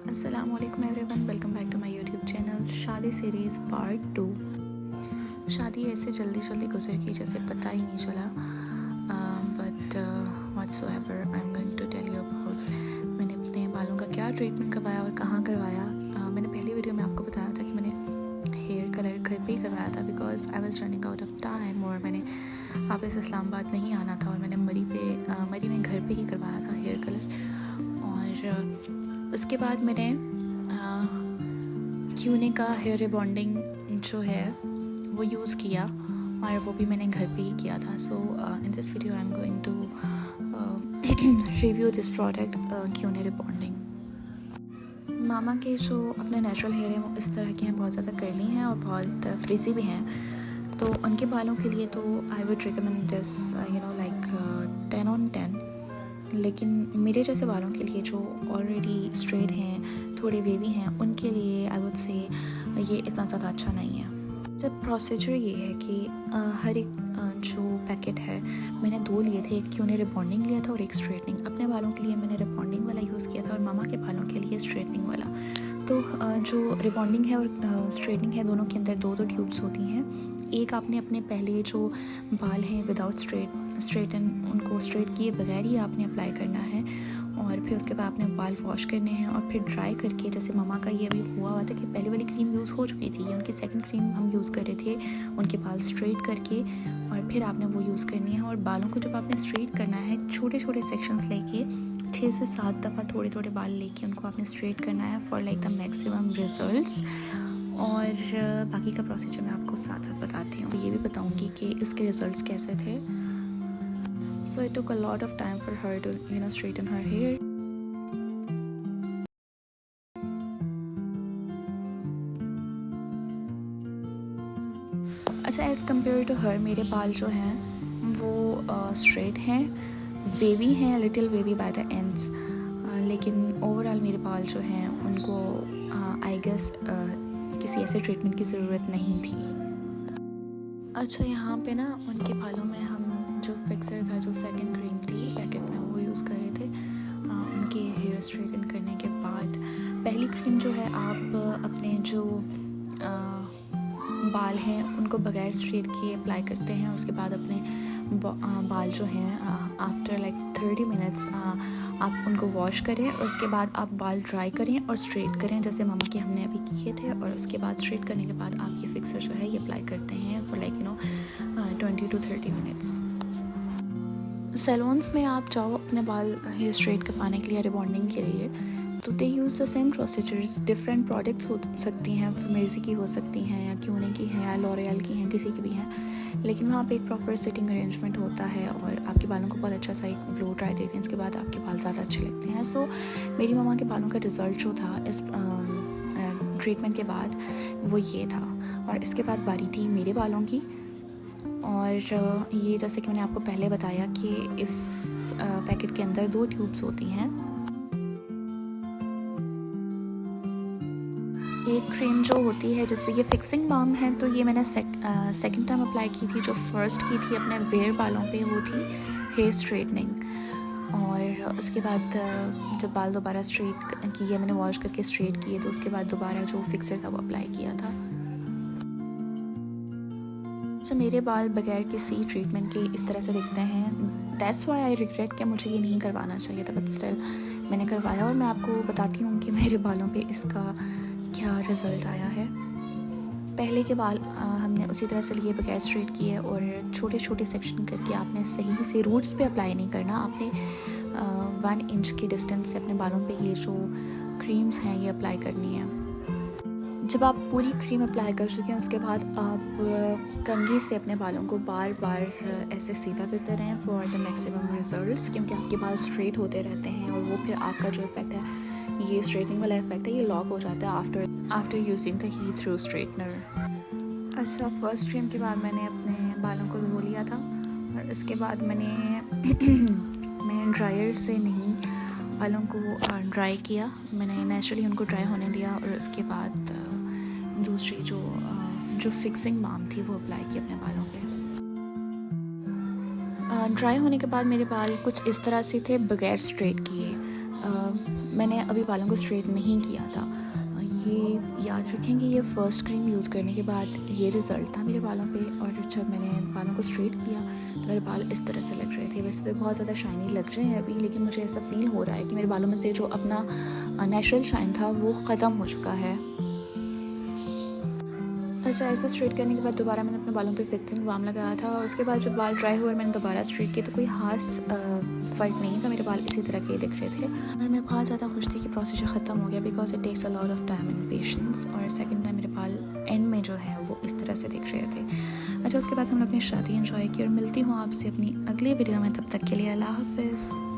अस्सलामुअलैकुम everyone, welcome back to my YouTube channel शादी series part 2। शादी ऐसे जल्दी जल्दी गुजर गई जैसे पता ही नहीं चला, but whatsoever I am going to tell you about मैंने अपने बालों का क्या ट्रीटमेंट करवाया और कहाँ करवाया। मैंने पहली वीडियो में आपको बताया था कि मैंने हेयर कलर घर पे ही करवाया था because I was running out of time, और मैंने वापस इस्लामाबाद नहीं आना था और मैंने मरी में घर पे ही करवाया था हेयर कलर। और उसके बाद मैंने क्यूने का हेयर रिबॉन्डिंग जो है वो यूज़ किया और वो भी मैंने घर पे ही किया था। So in this video I am going to review this product Keune rebonding. मामा के जो अपने नेचुरल हेयर हैं वो इस तरह के हैं, बहुत ज़्यादा कर्ली हैं और बहुत फ्रिजी भी हैं। तो उनके बालों के लिए तो I would recommend this like 10 on 10। लेकिन मेरे जैसे बालों के लिए जो ऑलरेडी स्ट्रेट हैं, थोड़े वेवी हैं, उनके लिए आई वुड से ये इतना ज़्यादा अच्छा नहीं है। जब प्रोसीजर ये है कि हर एक जो पैकेट है मैंने 2 लिए थे, एक क्यूने रिबॉन्डिंग लिया था और एक स्ट्रेटनिंग। अपने बालों के लिए मैंने रिबॉन्डिंग वाला यूज़ किया था और मामा के बालों के लिए स्ट्रेटनिंग वाला। तो जो रिबॉन्डिंग है और स्ट्रेटनिंग है, दोनों के अंदर 2 ट्यूब्स होती हैं। एक आपने अपने पहले जो बाल हैं विदाउट स्ट्रेटन उनको स्ट्रेट किए बगैर ही आपने अप्लाई करना है, और फिर उसके बाद आपने बाल वॉश करने हैं और फिर ड्राई करके, जैसे मामा का ये अभी हुआ था कि पहले वाली क्रीम यूज़ हो चुकी थी, उनकी सेकंड क्रीम हम यूज़ कर रहे थे उनके बाल स्ट्रेट करके, और फिर आपने वो यूज़ करनी है। और बालों को जब आपने स्ट्रेट करना है, छोटे छोटे सेक्शंस लेके 6 से 7 दफ़ा थोड़े थोड़े बाल लेके उनको आपने स्ट्रेट करना है for like the maximum results. और बाकी का प्रोसीजर मैं आपको साथ साथ बताती हूँ, ये भी बताऊँगी कि इसके रिजल्ट्स कैसे थे। So it took a lot of time for her to straighten her hair. अच्छा, एज़ कम्पेयर टू हर मेरे बाल जो हैं वो स्ट्रेट हैं, वेवी हैं, little wavy by the ends, लेकिन ओवरऑल मेरे बाल जो हैं उनको आई गेस किसी ऐसे ट्रीटमेंट की ज़रूरत नहीं थी। अच्छा, यहाँ पे ना उनके बालों में हम जो फिक्सर था, जो सेकंड क्रीम थी पैकेट में, वो यूज़ कर रहे थे उनके हेयर स्ट्रेटन करने के बाद। पहली क्रीम जो है आप अपने जो बाल हैं उनको बगैर स्ट्रेट किए अप्लाई करते हैं। उसके बाद अपने बाल जो हैं आफ्टर लाइक 30 मिनट्स आप उनको वॉश करें और उसके बाद आप बाल ड्राई करें और स्ट्रेट करें, जैसे मामा के हमने अभी किए थे। और उसके बाद स्ट्रेट करने के बाद आप ये फिक्सर जो है ये अप्लाई करते हैं for like 20 to 30 minutes. Saloons में आप जाओ अपने बाल हेयर स्ट्रेट करवाने के लिए, रिबॉन्डिंग के लिए, तो they use the same procedures. Different products हो सकती हैं, मेजी की हो सकती हैं या क्यूने की हैं या लॉरियल की हैं, किसी की भी हैं, लेकिन वहाँ पे एक प्रॉपर सिटिंग अरेंजमेंट होता है और आपके बालों को बहुत अच्छा सा एक ब्लो ड्राई देते हैं। इसके बाद आपके बाल ज़्यादा अच्छे लगते हैं। सो मेरी मामा के बालों का रिज़ल्ट जो था इस ट्रीटमेंट के बाद वो ये था। और इसके बाद बारी थी मेरे बालों की। और ये जैसे कि मैंने आपको पहले बताया कि इस पैकेट के अंदर 2 ट्यूब्स होती हैं। एक क्रीम जो होती है, जैसे ये फिक्सिंग बाम है, तो ये मैंने सेकंड टाइम अप्लाई की थी। जो फर्स्ट की थी अपने बेयर बालों पे वो थी हेयर स्ट्रेटनिंग। और उसके बाद जब बाल दोबारा स्ट्रेट किए, मैंने वॉश करके स्ट्रेट किए, तो उसके बाद दोबारा जो फिक्सर था वो अप्लाई किया था। तो मेरे बाल बगैर किसी ट्रीटमेंट के इस तरह से दिखते हैं। दैट्स वाई आई रिग्रेट कि मुझे ये नहीं करवाना चाहिए था, बट स्टिल मैंने करवाया और मैं आपको बताती हूँ कि मेरे बालों पे इसका क्या रिज़ल्ट आया है। पहले के बाल हमने उसी तरह से लिए, बगैर स्ट्रेट किए, और छोटे छोटे सेक्शन करके आपने सही से रूट्स पे अप्लाई नहीं करना, आपने 1 इंच की डिस्टेंस से अपने बालों पे ये जो क्रीम्स हैं ये अप्लाई करनी है। जब आप पूरी क्रीम अप्लाई कर चुके हैं, उसके बाद आप कंघी से अपने बालों को बार बार ऐसे सीधा करते रहें फॉर द मैक्सिमम रिजल्ट्स, क्योंकि आपके बाल स्ट्रेट होते रहते हैं और वो फिर आपका जो इफ़ेक्ट है, ये स्ट्रेटनिंग वाला इफ़ेक्ट है, ये लॉक हो जाता है after using the heat through straightener. अच्छा, फर्स्ट क्रीम के बाद मैंने अपने बालों को धो लिया था और इसके बाद मैंने ड्रायर से नहीं बालों को ड्राई किया, मैंने नेचुरली उनको ड्राई होने दिया। और उसके बाद दूसरी जो फिक्सिंग बाम थी वो अप्लाई की अपने बालों पे। ड्राई होने के बाद मेरे बाल कुछ इस तरह से थे, बगैर स्ट्रेट किए। मैंने अभी बालों को स्ट्रेट नहीं किया था। ये याद रखें कि ये फ़र्स्ट क्रीम यूज़ करने के बाद ये रिज़ल्ट था मेरे बालों पे। और जब मैंने बालों को स्ट्रेट किया तो मेरे बाल इस तरह से लग रहे थे। वैसे तो बहुत ज़्यादा शाइनी लग रहे हैं अभी, लेकिन मुझे ऐसा फ़ील हो रहा है कि मेरे बालों में से जो अपना नेचुरल शाइन था वो ख़त्म हो चुका है। अच्छा, ऐसे स्ट्रेट करने के बाद दोबारा मैंने अपने बालों पे फिक्सिंग बाम लगाया था और उसके बाद जब बाल ड्राई हुए और मैंने दोबारा स्ट्रेट किए तो कोई ख़ास फ़र्क नहीं था, मेरे बाल इसी तरह के दिख रहे थे। और मैं बहुत ज़्यादा खुश थी कि प्रोसीजर ख़त्म हो गया, because it takes a lot of time and patience. और सेकंड टाइम मेरे बाल एंड में जो है वो इस तरह से दिख रहे थे। अच्छा, उसके बाद हम लोग ने शादी एंजॉय की और मिलती हूँ आपसे अपनी अगली वीडियो में। तब तक के लिए अल्लाह हाफ़िज़।